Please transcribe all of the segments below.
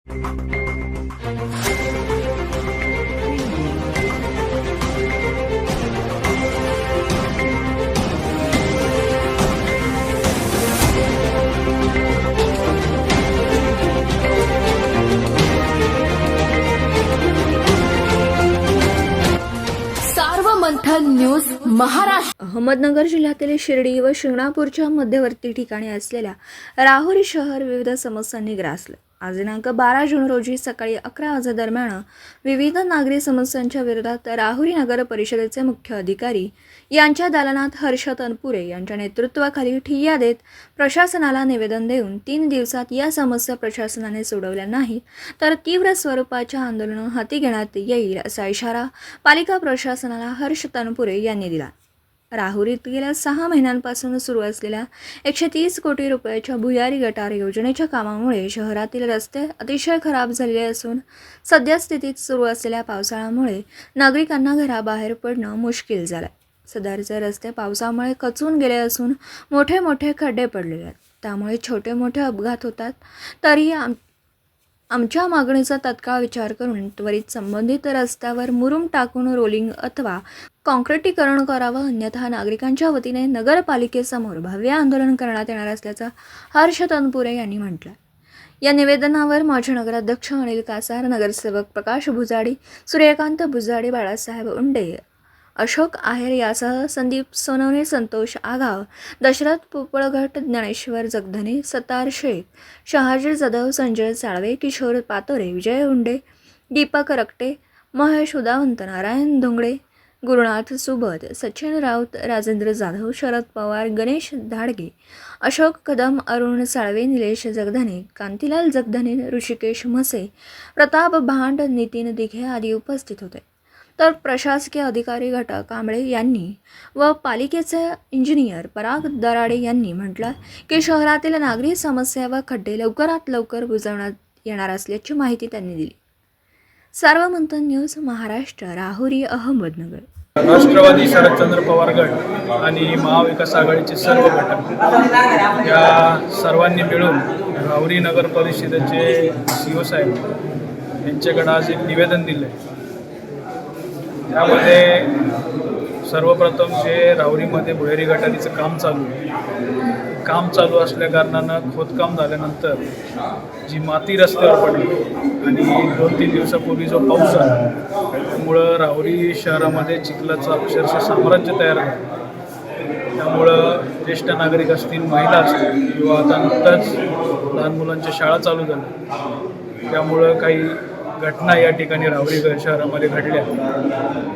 मंथन news Maharashtra. Ahmednagar जिल्ह्यातील शिर्डी व शिंगणापूरच्या मध्यवर्ती ठिकाणी असलेल्या राहुरी शहर विविध समस्यांनी ग्रासले. आज दिनांक 12 जून रोजी सकाळी 11 वाजेदरम्यान विविध नागरी समस्यांच्या विरोधात राहुरी नगर परिषदेचे मुख्य अधिकारी यांच्या दालनात हर्ष तनपुरे यांच्या नेतृत्वाखाली ठिय्या देत प्रशासनाला निवेदन देऊन 3 दिवसात या समस्या प्रशासनाने सोडवल्या नाही तर तीव्र स्वरूपाच्या आंदोलन हाती घेण्यात येईल असा इशारा पालिका प्रशासनाला हर्ष तनपुरे यांनी दिला. राहुरीत गेल्या 6 महिन्यांपासून सुरू असलेल्या 130 कोटी रुपयाच्या भुयारी गटार योजनेच्या कामामुळे शहरातील रस्ते अतिशय खराब झालेले असून सद्यस्थितीत सुरू असलेल्या पावसाळ्यामुळे नागरिकांना घराबाहेर पडणं मुश्किल झालं. सदरचे रस्ते पावसामुळे खचून गेले असून मोठे मोठे खड्डे पडलेले आहेत. त्यामुळे छोटे मोठे अपघात होतात. तरी आमच्या मागणीचा तत्काळ विचार करून त्वरित संबंधित रस्त्यावर मुरुम टाकून रोलिंग अथवा कॉन्क्रिटीकरण करावं, अन्यथा नागरिकांच्या वतीने नगरपालिकेसमोर भव्य आंदोलन करण्यात येणार असल्याचं हर्ष तनपुरे यांनी म्हटलं. या निवेदनावर माजी नगराध्यक्ष अनिल कासार, नगरसेवक प्रकाश भुजाडी, सूर्यकांत भुजाडी, बाळासाहेब उंडे, अशोक आहेर यासह संदीप सोनवणे, संतोष आगाव, दशरथ पोपळघट, ज्ञानेश्वर जगधने, सतार शेख, शहाजी जाधव, संजय साळवे, किशोर पातोरे, विजय उंडे, दीपक रकटे, महेश उदावंत, नारायण धोंगडे, गुरुनाथ सुबद, सचिन राऊत, राजेंद्र जाधव, शरद पवार, गणेश धाडगे, अशोक कदम, अरुण साळवे, निलेश जगधने, कांतीलाल जगधने, ऋषिकेश म्हसे, प्रताप भांड, नितीन दिघे आदी उपस्थित होते. तर प्रशासकीय अधिकारी घटक कांबळे यांनी व पालिकेचे इंजिनियर पराग दराडे यांनी म्हटलं की शहरातील नागरी समस्या व खड्डे लवकरात लवकर बुजवण्यात येणार असल्याची माहिती त्यांनी दिली. सर्व मंथन न्यूज महाराष्ट्र, राहुरी, अहमदनगर. राष्ट्रवादी शरदचंद्र पवार गट आणि महाविकास आघाडीचे सर्व घटक या सर्वांनी मिळून राहुरी नगर परिषदेचे CEO साहेब यांच्याकडे आज एक निवेदन दिले. त्यामध्ये सर्वप्रथम जे राहुरीमध्ये भुयारी गटारीचं काम चालू असल्या कारणानं खोदकाम झाल्यानंतर जी माती रस्त्यावर पडली आणि 2-3 दिवसापूर्वी जो पाऊस झाला त्यामुळं राहुरी शहरामध्ये चिखलाचं अक्षरशः साम्राज्य तयार झालं. त्यामुळं ज्येष्ठ नागरिक असतील, महिला असतील किंवा आता नुकताच लहान मुलांच्या शाळा चालू झाल्या, त्यामुळं काही घटना या ठिकाणी राहुरी शहरामध्ये घडल्या.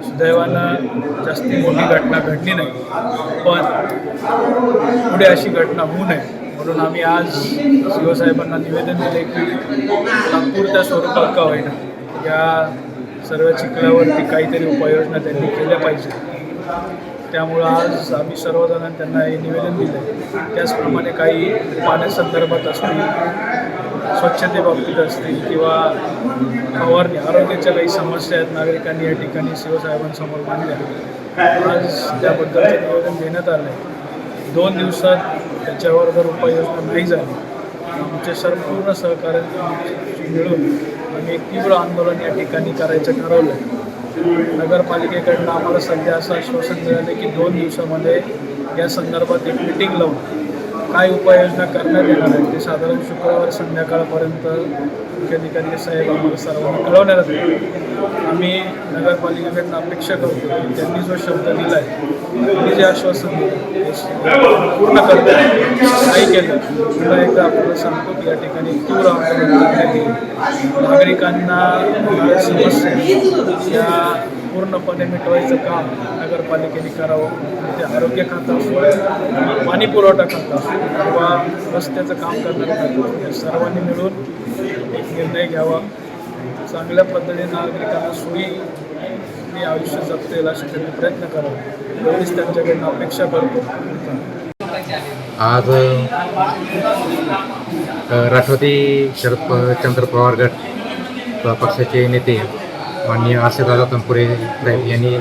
सुदैवानं जास्ती मोठी घटना घडली नाही, पण पुढे अशी घटना होऊ नये म्हणून आम्ही आज CEO साहेबांना निवेदन दिले की तात्पुरत्या स्वरूपात का होईना या सर्व चिखलावरती काहीतरी उपाययोजना त्यांनी केल्या पाहिजे. त्यामुळं आज आम्ही सर्वजणांनी त्यांना हे निवेदन दिलं. त्याचप्रमाणे काही पाण्यासंदर्भात असतील, स्वच्छतेबाबतीत असतील किंवा फवारणी आरोग्याच्या काही समस्या आहेत नागरिकांनी या ठिकाणी CEO साहेबांसमोर मांडल्या. आज त्याबद्दलचं निवेदन देण्यात आलं आहे. 2 दिवसात त्याच्यावर जर उपाययोजना नाही झाली आमचे संपूर्ण सहकार्य मिळून आम्ही एक तीव्र आंदोलन या ठिकाणी करायचं ठरवलं आहे. नगरपालिकेकडनं आम्हाला सध्या असं आश्वासन मिळालं की 2 दिवसामध्ये या संदर्भात एक मीटिंग लावून काय उपाययोजना करण्यात येणार आहे ते साधारण शुक्रवार संध्याकाळपर्यंत मुख्याधिकारी साहेब आम्हाला सर्वांना कळवण्यात येईल. आम्ही नगरपालिकेकडनं अपेक्षा करतो की त्यांनी जो शब्द दिला आहे, त्यांनी जे आश्वासन दिलं ते पूर्ण करतो. नाही केलं पुन्हा एकदा आपल्याला सांगतो की या ठिकाणी तीव्र आंदोलन करण्यात येईल. नागरिकांना समस्या या पूर्णपणे मिटवायचं काम नगरपालिकेने करावं. ते आरोग्य खातं असो, पाणी पुरवठा खातं असो किंवा रस्त्याचं काम करणारं खातं, या सर्वांनी मिळून एक निर्णय घ्यावा. चांगल्या पद्धतीने नागरिकांना सोयी मी आयुष्य जगता येईल असे त्यांनी प्रयत्न करावा एवढीच त्यांच्याकडनं अपेक्षा करतो. आज राष्ट्रवादी शरदचंद्र पवार गट पक्षाचे नेते माननीय हर्षदादा तनपुरे साहेब यांनी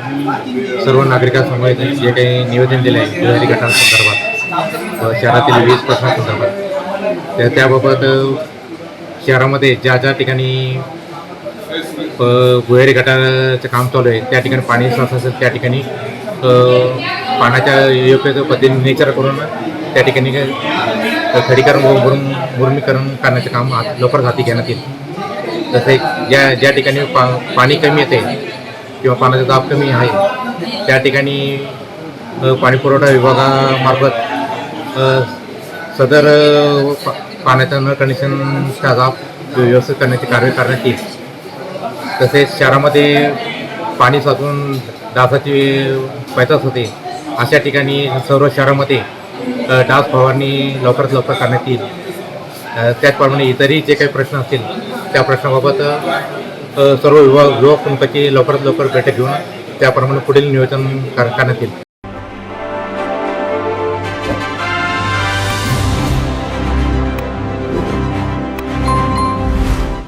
सर्व नागरिकांसमोर जे काही निवेदन दिले आहे भुयारी गटांसंदर्भात व शहरातील 20 प्रश्नांसंदर्भात त्याबाबत शहरामध्ये ज्या ज्या ठिकाणी भुयारी गटाचं काम चालू आहे त्या ठिकाणी पाणी साच असेल त्या ठिकाणी पाण्याच्या योग्य पद्धतीने निचरा करून त्या ठिकाणी खडीकरण व मुरमीकरण करण्याचे काम लवकरच हाती घेण्यात येईल. तसे ज्या ठिकाणी पाणी कमी येते किंवा पाण्याचा दाब कमी आहे त्या ठिकाणी पाणी पुरवठा विभागामार्फत सदर पाण्याचं नळ कनेक्शनचा दाब व्यवस्थित करण्याची कार्य करण्यात येईल. तसेच शहरामध्ये पाणी साचून डासाची पैदास होते अशा ठिकाणी सर्व शहरामध्ये डास फवारणी लवकरात लवकर करण्यात येईल. त्याचप्रमाणे इतरही जे काही प्रश्न असतील त्या प्रश्नाबाबत सर्व विभाग प्रमुखाची लवकरात लवकर बैठक घेऊन त्याप्रमाणे पुढील नियोजन करण्यात येईल.